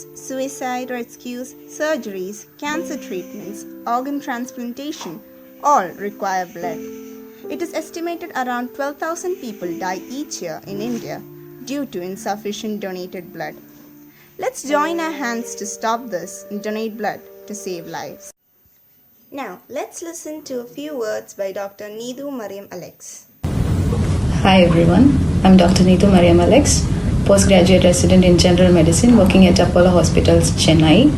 operations, suicide rescues, surgeries, cancer treatments, organ transplantation all require blood. It is estimated around 12,000 people die each year in India due to insufficient donated blood. Let's join our hands to stop this and donate blood to save lives. Now, let's listen to a few words by Dr. Needu Mariam Alex. Hi everyone, I'm Dr. Needu Mariam Alex, postgraduate resident in general medicine working at Apollo Hospitals, Chennai.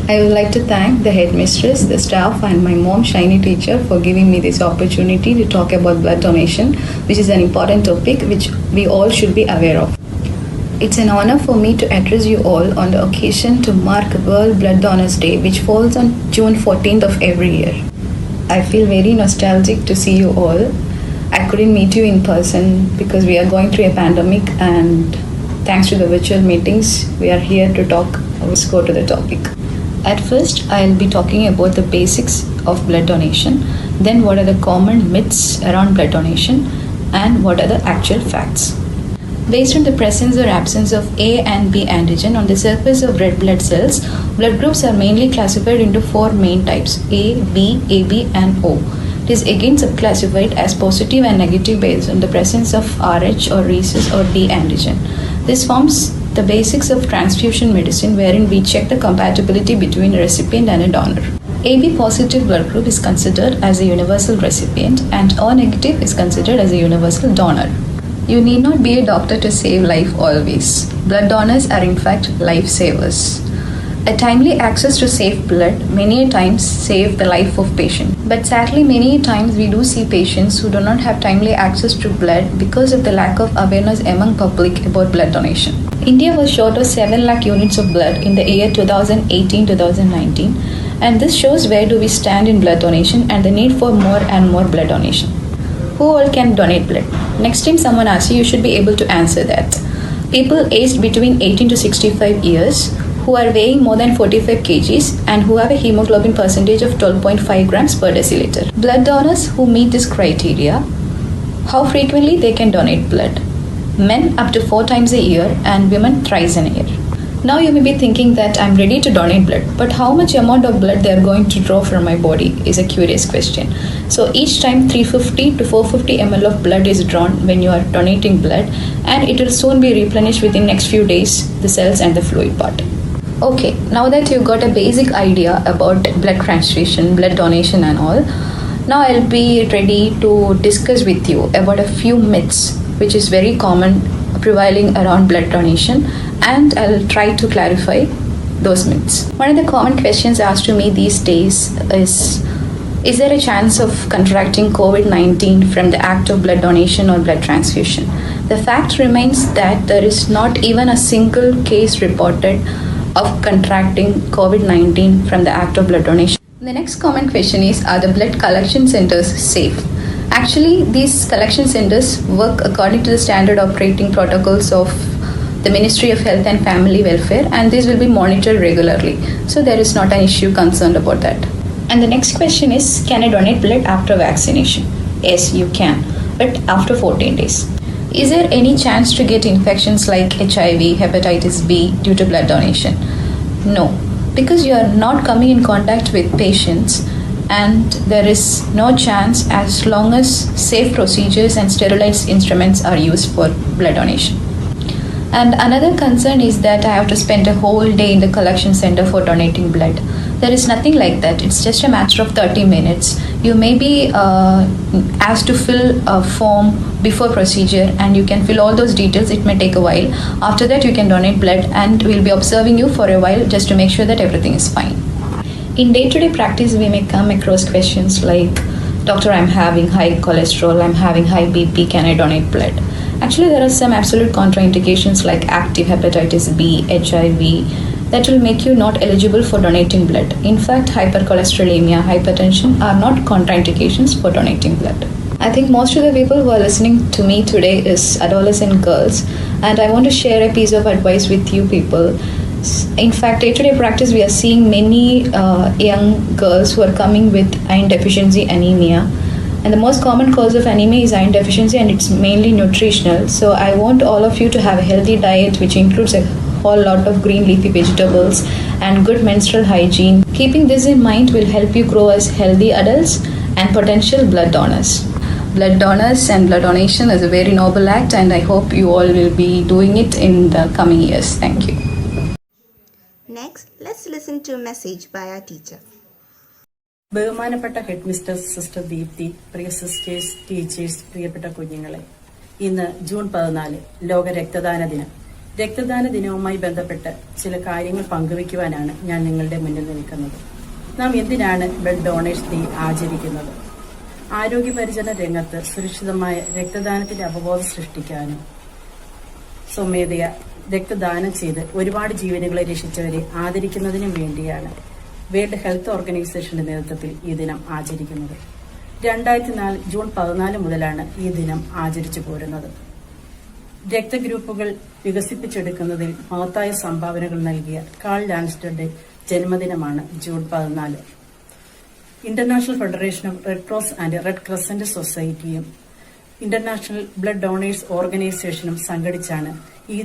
I would like to thank the headmistress, the staff and my mom, Shiny teacher, for giving me this opportunity to talk about blood donation, which is an important topic which we all should be aware of. It's an honor for me to address you all on the occasion to mark World Blood Donors Day, which falls on June 14th of every year. I feel very nostalgic to see you all. I couldn't meet you in person because we are going through a pandemic, and thanks to the virtual meetings, we are here to talk. Let's go to the topic. At first, I'll be talking about the basics of blood donation, then what are the common myths around blood donation, and what are the actual facts. Based on the presence or absence of A and B antigen on the surface of red blood cells, blood groups are mainly classified into four main types: A, B, AB, and O. It is again subclassified as positive and negative based on the presence of Rh or rhesus or D antigen. This forms the basics of transfusion medicine, wherein we check the compatibility between a recipient and a donor. AB positive blood group is considered as a universal recipient, and O negative is considered as a universal donor. You need not be a doctor to save life always. Blood donors are in fact lifesavers. A timely access to safe blood many times save the life of patient. But sadly, many times we do see patients who do not have timely access to blood because of the lack of awareness among public about blood donation. India was short of 7 lakh units of blood in the year 2018-2019, and this shows where do we stand in blood donation and the need for more and more blood donation. Who all can donate blood? Next time someone asks you, you should be able to answer that. People aged between 18 to 65 years who are weighing more than 45 kgs and who have a hemoglobin percentage of 12.5 grams per deciliter. Blood donors who meet this criteria, how frequently they can donate blood? Men up to 4 times a year and women thrice in a year. Now you may be thinking that I'm ready to donate blood, but how much amount of blood they are going to draw from my body is a curious question. So each time 350 to 450 ml of blood is drawn when you are donating blood, and it will soon be replenished within next few days, the cells and the fluid part. Okay, now that you got a basic idea about blood transfusion, blood donation and all, now I'll be ready to discuss with you about a few myths which is very common prevailing around blood donation, and I'll try to clarify those myths. One of the common questions asked to me these days is there a chance of contracting COVID-19 from the act of blood donation or blood transfusion? The fact remains that there is not even a single case reported of contracting COVID-19 from the act of blood donation. The next common question is, are the blood collection centers safe? Actually, these collection centers work according to the standard operating protocols of the Ministry of Health and Family Welfare, and these will be monitored regularly. So there is not an issue concerned about that. And the next question is, can I donate blood after vaccination? Yes, you can, but after 14 days. Is there any chance to get infections like HIV, hepatitis B due to blood donation? No, because you are not coming in contact with patients, and there is no chance as long as safe procedures and sterilized instruments are used for blood donation. And another concern is that I have to spend a whole day in the collection center for donating blood. There is nothing like that. It's just a matter of 30 minutes. You may be asked to fill a form before procedure, and you can fill all those details. It may take a while. After that, you can donate blood, and we'll be observing you for a while just to make sure that everything is fine. In day-to-day practice, we may come across questions like, Doctor, I'm having high cholesterol, I'm having high BP, can I donate blood? Actually, there are some absolute contraindications like active hepatitis B, HIV, that will make you not eligible for donating blood. In fact, hypercholesterolemia, hypertension are not contraindications for donating blood. I think most of the people who are listening to me today is adolescent girls, and I want to share a piece of advice with you people. In fact, day-to-day practice, we are seeing many young girls who are coming with iron deficiency anemia. And the most common cause of anemia is iron deficiency, and it's mainly nutritional. So I want all of you to have a healthy diet which includes a whole lot of green leafy vegetables, and good menstrual hygiene. Keeping this in mind will help you grow as healthy adults and potential blood donors. Blood donors and blood donation is a very noble act, and I hope you all will be doing it in the coming years. Thank you. Next, let's listen to a message by our teacher. ബഹുമാനപ്പെട്ട head mistress, sister Deepthi, പ്രിയ sisters, teachers, പ്രിയപ്പെട്ട കുഞ്ഞുങ്ങളെ, ഇന്ന് June 14 ലോക രക്തദാന ദിനം. രക്തദാന ദിനവുമായി ബന്ധപ്പെട്ട് ചില കാര്യങ്ങൾ പങ്കുവയ്ക്കുവാനാണ് ഞാൻ നിങ്ങളുടെ മുന്നിൽ നിൽക്കുന്നത്. നാം എന്തിനാണ് ബ്ലഡ് ഡൊണേഴ്സ് ഡേ ആചരിക്കുന്നത്? ആരോഗ്യപരിചരണ രംഗത്ത് സുരക്ഷിതമായ രക്തദാനത്തിന്റെ അവബോധം സൃഷ്ടിക്കാനും സ്വമേധയാ രക്തദാനം ചെയ്ത് ഒരുപാട് ജീവനുകളെ രക്ഷിച്ചവരെ ആദരിക്കുന്നതിനും വേണ്ടിയാണ് വേൾഡ് ഹെൽത്ത് ഓർഗനൈസേഷന്റെ നേതൃത്വത്തിൽ ഈ ദിനം ആചരിക്കുന്നത്. 2004 ജൂൺ 14 മുതലാണ് ഈ ദിനം ആചരിച്ചു പോരുന്നത്. രക്തഗ്രൂപ്പുകൾ വികസിപ്പിച്ചെടുക്കുന്നതിൽ മഹത്തായ സംഭാവനകൾ നൽകിയ കാൾ ലാൻസ്റ്ററുടെ ജന്മദിനമാണ് June 14. International Federation of Red Cross and Red Crescent സൊസൈറ്റിയും ഇന്റർനാഷണൽ ബ്ലഡ് ഡൊണേഴ്സ് ഓർഗനൈസേഷനും സംഘടിച്ചാണ് ഈ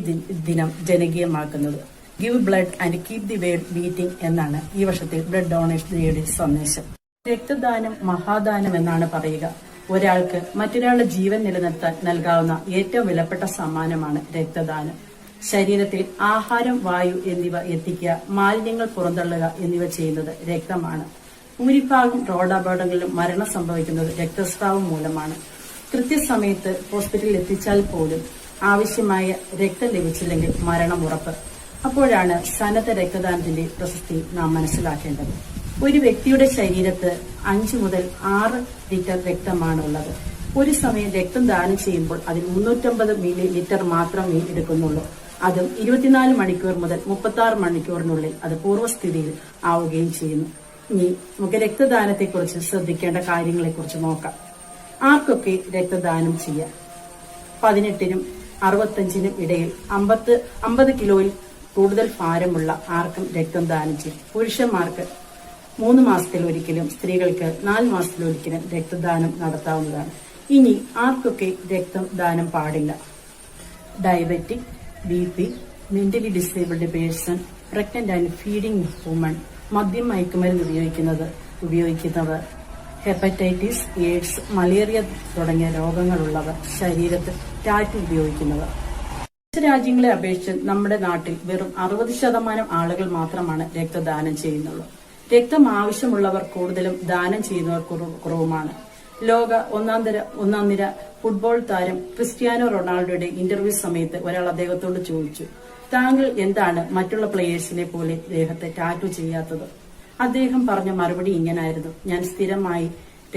ദിനം ജനകീയമാക്കുന്നത്. Give blood and keep the world beating എന്നാണ് ഈ വർഷത്തെ ബ്ലഡ് ഡൊണേഴ്സ് ഡേയുടെ സന്ദേശം. രക്തദാനം മഹാദാനം എന്നാണ് പറയുക. ഒരാൾക്ക് മറ്റൊരാളുടെ ജീവൻ നിലനിർത്താൻ നൽകാവുന്ന ഏറ്റവും വിലപ്പെട്ട സമ്മാനമാണ് രക്തദാനം. ശരീരത്തിൽ ആഹാരം, വായു എന്നിവ എത്തിക്കുക, മാലിന്യങ്ങൾ പുറന്തള്ളുക എന്നിവ ചെയ്യുന്നത് രക്തമാണ്. ഭൂരിഭാഗം റോഡപകടങ്ങളിലും മരണം സംഭവിക്കുന്നത് രക്തസ്രാവം മൂലമാണ്. കൃത്യസമയത്ത് ഹോസ്പിറ്റലിൽ എത്തിച്ചാൽ പോലും ആവശ്യമായ രക്തം ലഭിച്ചില്ലെങ്കിൽ മരണം ഉറപ്പ്. അപ്പോഴാണ് സന്നദ്ധ രക്തദാനത്തിന്റെ പ്രസക്തി നാം മനസ്സിലാക്കേണ്ടത്. ഒരു വ്യക്തിയുടെ ശരീരത്ത് 5 മുതൽ 6 ലിറ്റർ രക്തമാണുള്ളത്. ഒരു സമയം രക്തം ദാനം ചെയ്യുമ്പോൾ അതിൽ 350 മില്ലി ലിറ്റർ മാത്രമേ എടുക്കുന്നുള്ളൂ. അതും 24 മണിക്കൂർ മുതൽ 36 മണിക്കൂറിനുള്ളിൽ അത് പൂർവ്വസ്ഥിതിയിൽ ആവുകയും ചെയ്യുന്നു. ഇനി നമുക്ക് രക്തദാനത്തെക്കുറിച്ച് ശ്രദ്ധിക്കേണ്ട കാര്യങ്ങളെക്കുറിച്ച് നോക്കാം. ആർക്കൊക്കെ രക്തദാനം ചെയ്യാം? 18നും 65നും ഇടയിൽ 50 കിലോയിൽ കൂടുതൽ ഭാരമുള്ള ആർക്കും രക്തം ദാനം ചെയ്യും. പുരുഷന്മാർക്ക് 3 മാസത്തിലൊരിക്കലും, സ്ത്രീകൾക്ക് 4 മാസത്തിലൊരിക്കലും രക്തദാനം നടത്താവുന്നതാണ്. ഇനി ആർക്കൊക്കെ രക്തം ദാനം പാടില്ല? Diabetic, BP, mentally disabled person, pregnant and feeding woman, മദ്യം, മയക്കുമരുന്ന് ഉപയോഗിക്കുന്നവർ, ഹെപ്പറ്റൈറ്റിസ്, എയ്ഡ്സ്, മലേറിയ തുടങ്ങിയ രോഗങ്ങളുള്ളവർ, ശരീരത്ത് ടാറ്റു ഉപയോഗിക്കുന്നവർ. രാജ്യങ്ങളെ അപേക്ഷിച്ച് നമ്മുടെ നാട്ടിൽ വെറും 60% ആളുകൾ മാത്രമാണ് രക്തദാനം ചെയ്യുന്നുള്ളൂ. രക്തം ആവശ്യമുള്ളവർ കൂടുതലും, ദാനം ചെയ്യുന്നവർ കുറവുമാണ്. ലോക ഒന്നാം നിര ഫുട്ബോൾ താരം ക്രിസ്ത്യാനോ റൊണാൾഡോയുടെ ഇന്റർവ്യൂ സമയത്ത് ഒരാൾ അദ്ദേഹത്തോട് ചോദിച്ചു, താങ്കൾ എന്താണ് മറ്റുള്ള പ്ലേയേഴ്സിനെ പോലെ ദേഹത്തെ ടാറ്റു ചെയ്യാത്തത്? അദ്ദേഹം പറഞ്ഞ മറുപടി ഇങ്ങനായിരുന്നു, ഞാൻ സ്ഥിരമായി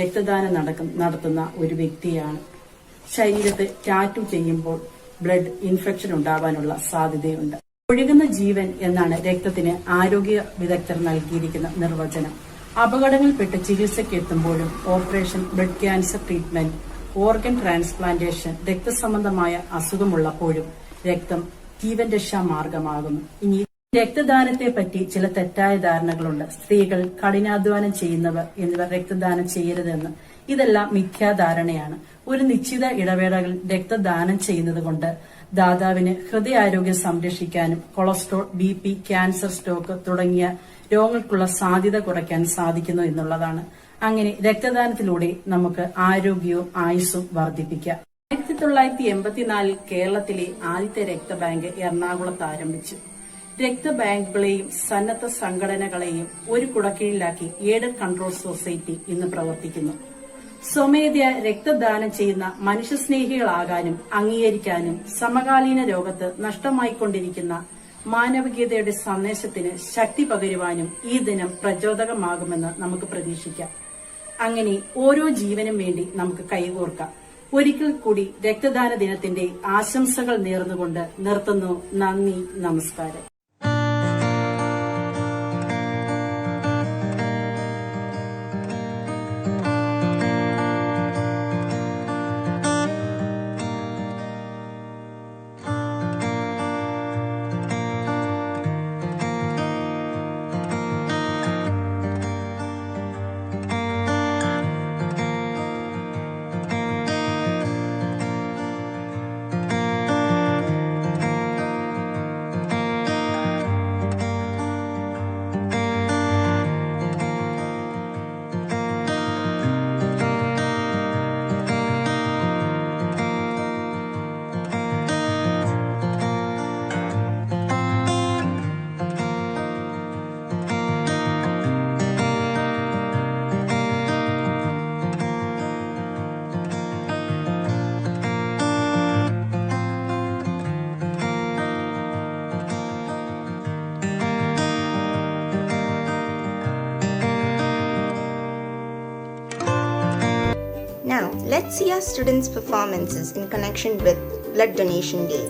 രക്തദാനം നടത്തുന്ന ഒരു വ്യക്തിയാണ്. ശരീരത്ത് ടാറ്റു ചെയ്യുമ്പോൾ ബ്ലഡ് ഇൻഫെക്ഷൻ ഉണ്ടാവാനുള്ള സാധ്യതയുണ്ട്. ഒഴുകുന്ന ജീവൻ എന്നാണ് രക്തത്തിന് ആരോഗ്യ വിദഗ്ധർ നൽകിയിരിക്കുന്ന നിർവചനം. അപകടങ്ങളിൽപ്പെട്ട് ചികിത്സയ്ക്ക് എത്തുമ്പോഴും, operation, blood cancer treatment, organ transplantation, രക്തസംബന്ധമായ അസുഖമുള്ളപ്പോഴും രക്തം ജീവൻ രക്ഷാ മാർഗമാകുന്നു. ഇനി രക്തദാനത്തെ പറ്റി ചില തെറ്റായ ധാരണകളുണ്ട്. സ്ത്രീകൾ, കഠിനാധ്വാനം ചെയ്യുന്നവർ എന്നിവർ രക്തദാനം ചെയ്യരുതെന്ന്. ഇതെല്ലാം മിഥ്യാധാരണയാണ്. ഒരു നിശ്ചിത ഇടവേളകളിൽ രക്തദാനം ചെയ്യുന്നത് കൊണ്ട് ദാതാവിന് ഹൃദയാരോഗ്യം സംരക്ഷിക്കാനും കൊളസ്ട്രോൾ, BP, ക്യാൻസർ, സ്ട്രോക്ക് തുടങ്ങിയ രോഗങ്ങൾക്കുള്ള സാധ്യത കുറയ്ക്കാൻ സാധിക്കുന്നു എന്നുള്ളതാണ്. അങ്ങനെ രക്തദാനത്തിലൂടെ നമുക്ക് ആരോഗ്യവും ആയുസ്സും വർദ്ധിപ്പിക്കാം. 1984 കേരളത്തിലെ ആദ്യത്തെ രക്തബാങ്ക് എറണാകുളത്ത് ആരംഭിച്ചു. രക്തബാങ്കുകളെയും സന്നദ്ധ സംഘടനകളെയും ഒരു കുടക്കീഴിലാക്കി എയ്ഡഡ് കൺട്രോൾ സൊസൈറ്റി ഇന്ന് പ്രവർത്തിക്കുന്നു. സ്വമേധയാ രക്തദാനം ചെയ്യുന്ന മനുഷ്യസ്നേഹികളാകാനും അംഗീകരിക്കാനും സമകാലീന ലോകത്ത് നഷ്ടമായിക്കൊണ്ടിരിക്കുന്ന മാനവികതയുടെ സന്ദേശത്തിന് ശക്തി പകരുവാനും ഈ ദിനം പ്രചോദകമാകുമെന്ന് നമുക്ക് പ്രതീക്ഷിക്കാം. അങ്ങനെ ഓരോ ജീവനും വേണ്ടി നമുക്ക് കൈകോർക്കാം. ഒരിക്കൽ കൂടി രക്തദാന ദിനത്തിന്റെ ആശംസകൾ നേർന്നുകൊണ്ട് നിർത്തുന്നു. നന്ദി, നമസ്കാരം. Now, let's see our students' performances in connection with Blood Donation Day.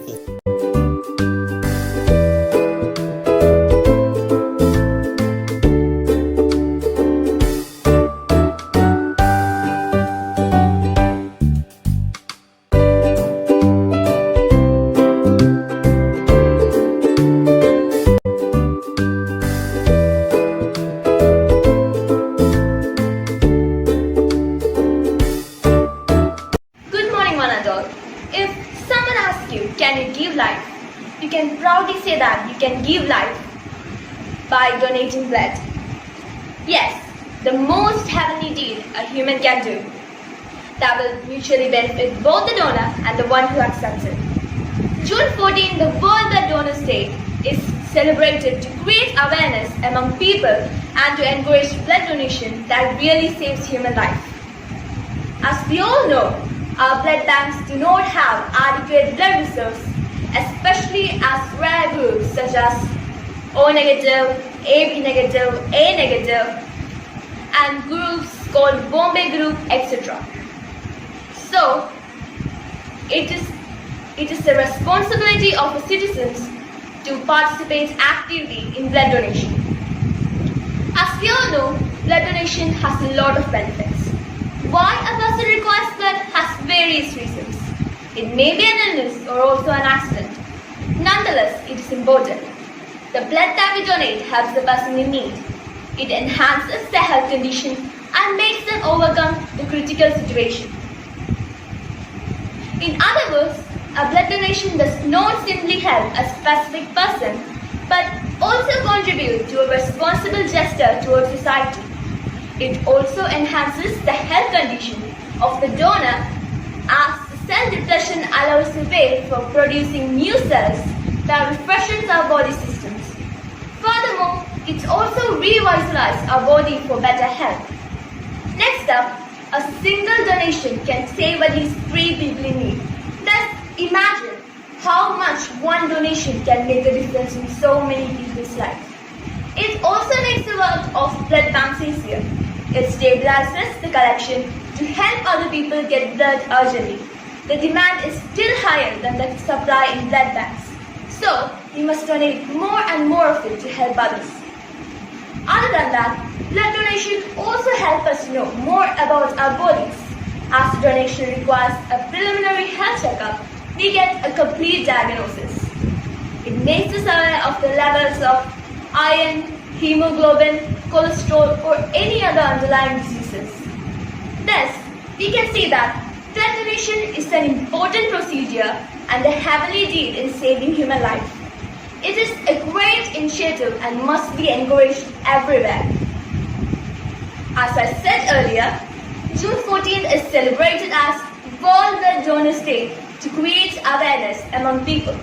If someone asks you, can you give life? You can proudly say that you can give life by donating blood. Yes, the most heavenly deed a human can do that will mutually benefit both the donor and the one who accepts it. June 14, the World Blood Donors Day, is celebrated to create awareness among people and to encourage blood donation that really saves human life. As we all know, our blood banks do not have adequate blood reserves, especially as rare groups such as O negative, AB negative, A negative, and groups called Bombay group, etc. So, it is the responsibility of the citizens to participate actively in blood donation. As we all know, blood donation has a lot of benefits. Why a person requires blood has various reasons. It may be an illness or also an accident. Nonetheless, it is important. The blood that we donate helps the person in need. It enhances their health condition and makes them overcome the critical situation. In other words, a blood donation does not simply help a specific person, but also contribute to a responsible gesture towards society. It also enhances the health condition of the donor as the cell depletion allows the way for producing new cells that refreshes our body systems. Furthermore, it also revitalizes our body for better health. Next up, a single donation can save at least 3 people in need. Thus, imagine how much one donation can make a difference in so many people's lives. It also makes the work of blood banks easier. It stabilizes the collection to help other people get blood urgently. The demand is still higher than the supply in blood banks. So, we must donate more and more of it to help others. Other than that, blood donation also helps us know more about our bodies. As the donation requires a preliminary health checkup, we get a complete diagnosis. It makes us aware of the levels of iron, hemoglobin, cholesterol, or any other underlying diseases. Thus, we can see that blood donation is an important procedure and a heavenly deed in saving human life. It is a great initiative and must be encouraged everywhere. As I said earlier, June 14th is celebrated as World Blood Donors Day to create awareness among people.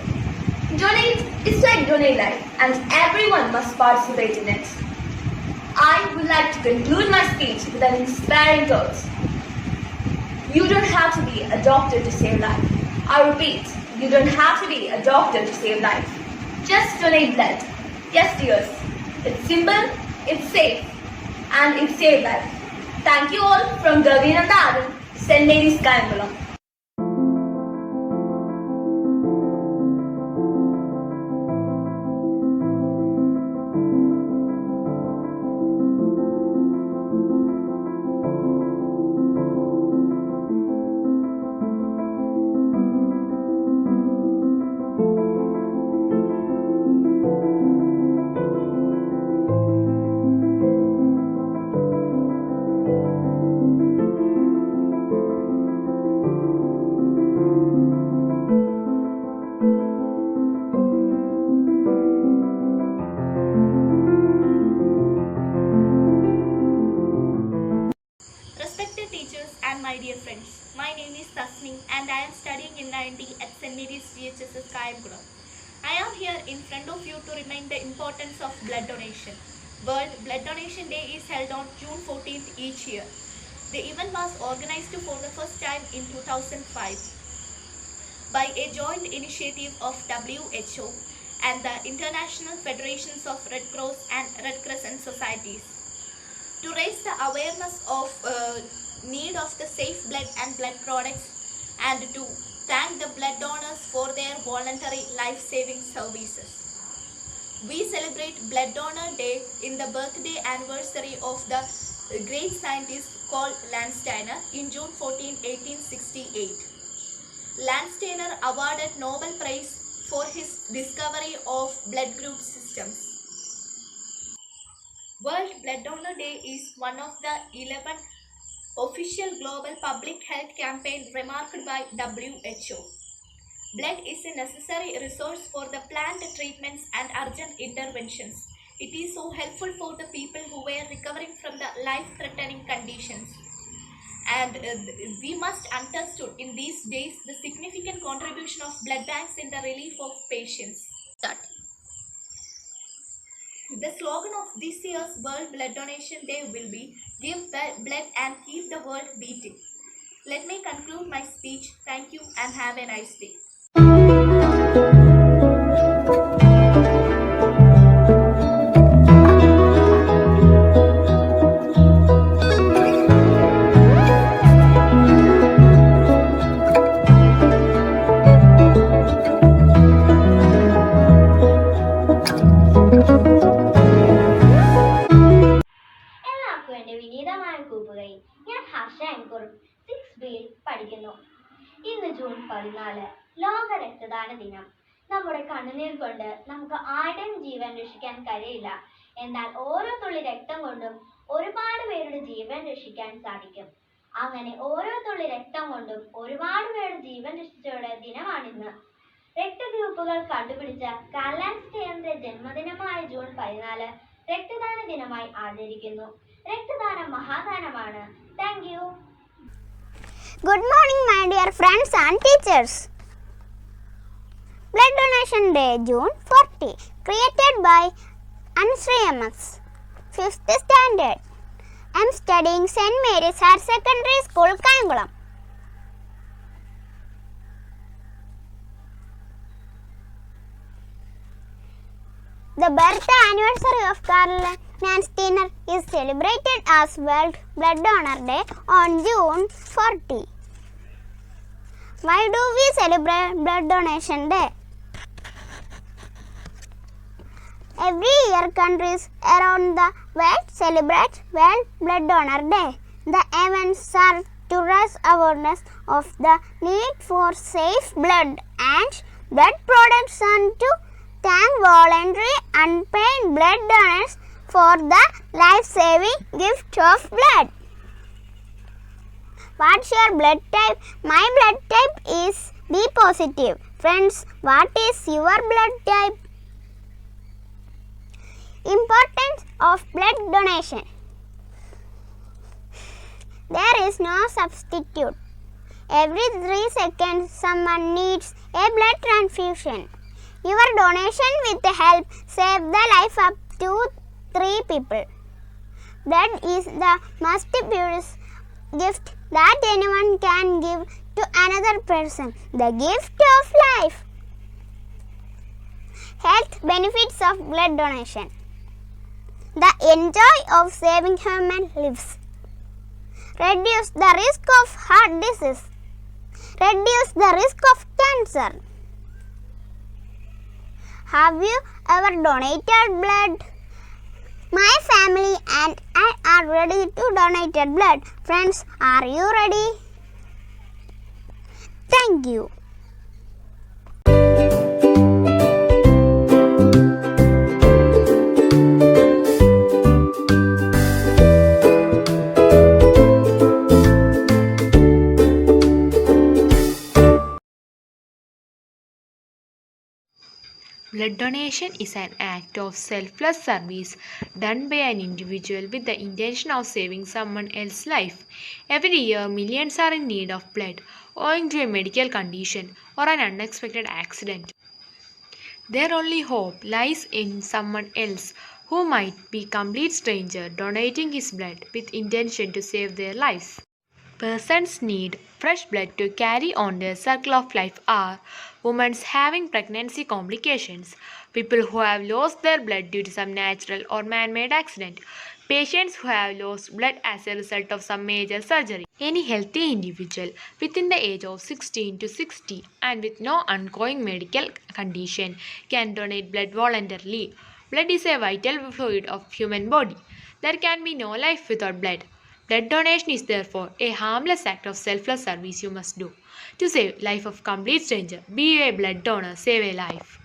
Donate is like donate life, and everyone must participate in it. I would like to conclude my speech with an inspiring quote. You don't have to be a doctor to save life. I repeat, you don't have to be a doctor to save life. Just donate blood. Yes, dears. It's simple, it's safe, and it saves life. Thank you all from Gavin and Adam, St. Mary's Kayamkulam. Respected teachers and my dear friends, my name is Tasni and I am studying in 90 at St. Mary's GHS Kayamkulam. I am here in front of you to remind the importance of blood donation. World Blood Donation Day is held on June 14th each year. The event was organized for the first time in 2005 by a joint initiative of WHO and the International Federations of Red Cross and Red Crescent Societies. To raise the awareness of need of the safe blood and blood products, and to thank the blood donors for their voluntary life-saving services. We celebrate Blood Donor Day in the birthday anniversary of the great scientist called Landsteiner in June 14, 1868. Landsteiner awarded Nobel Prize for his discovery of blood group systems. World Blood Donor Day is one of the 11 official global public health campaign remarked by WHO. Blood is a necessary resource for the planned treatments and urgent interventions. It is so helpful for the people who were recovering from the life-threatening conditions. And we must understand in these days the significant contribution of blood banks in the relief of patients. Start. The slogan of this year's World Blood Donation Day will be "Give blood and keep the world beating." Let me conclude my speech. Thank you and have a nice day. എല്ലാവർക്കും എൻ്റെ വിനീതമായ കൂപ്പുകൈ. ഞാൻ ഹർഷ എൻകുർ 6Bയിൽ പഠിക്കുന്നു. ഇന്ന് June 14, ലോക രക്തദാന ദിനം. നമ്മുടെ കണ്ണുനീർ കൊണ്ട് നമുക്ക് ആരുടെയും ജീവൻ രക്ഷിക്കാൻ കഴിയില്ല. എന്നാൽ ഓരോ തുള്ളി രക്തം കൊണ്ടും ഒരുപാട് പേരുടെ ജീവൻ രക്ഷിക്കാൻ സാധിക്കും. അങ്ങനെ ഓരോ തുള്ളി രക്തം കൊണ്ടും ഒരുപാട് പേരുടെ ജീവൻ രക്ഷിച്ചവരുടെ ദിനമാണിന്ന്. രക്തഗ്രൂപ്പുകൾ കണ്ടുപിടിച്ച കാർൽ ലാൻഡ്സ്റ്റൈനറുടെ ജന്മദിനമായ ജൂൺ 14 രക്തദാന ദിനമായി ആചരിക്കുന്നു. രക്തദാനം മഹാദാനമാണ്. Thank you. Good morning, my dear friends and teachers. Blood Donation Day, June 40, created by Ansri MS, 5th Standard. I am studying St. Mary's Higher Secondary School, Kayamkulam. The birth anniversary of Karl Landsteiner is celebrated as World Blood Donor Day on June 40. Why do we celebrate Blood Donation Day? Every year, countries around the world celebrate World Blood Donor Day. The events serve to raise awareness of the need for safe blood and blood products and to thank voluntary unpaid blood donors for the life-saving gift of blood. What's your blood type? My blood type is B positive. Friends, what is your blood type? Importance of blood donation. There is no substitute. Every 3 seconds, someone needs a blood transfusion. Your donation will help save the life up to 3 people. Blood is the most precious gift that anyone can give to another person. The gift of life. Health benefits of blood donation. The enjoy of saving human lives. Reduce the risk of heart disease. Reduce the risk of cancer. Have you ever donated blood? My family and I are ready to donate blood. Friends, are you ready? Thank you. Blood donation is an act of selfless service done by an individual with the intention of saving someone else's life. Every year, millions are in need of blood owing to a medical condition or an unexpected accident. Their only hope lies in someone else who might be a complete stranger donating his blood with intention to save their lives. Persons need fresh blood to carry on their circle of life are women having pregnancy complications, people who have lost their blood due to some natural or man-made accident, patients who have lost blood as a result of some major surgery. Any healthy individual within the age of 16 to 60 and with no ongoing medical condition can donate blood voluntarily. Blood is a vital fluid of human body. There can be no life without blood. Blood donation is therefore a harmless act of selfless service you must do. To save life of complete stranger, be a blood donor, save a life.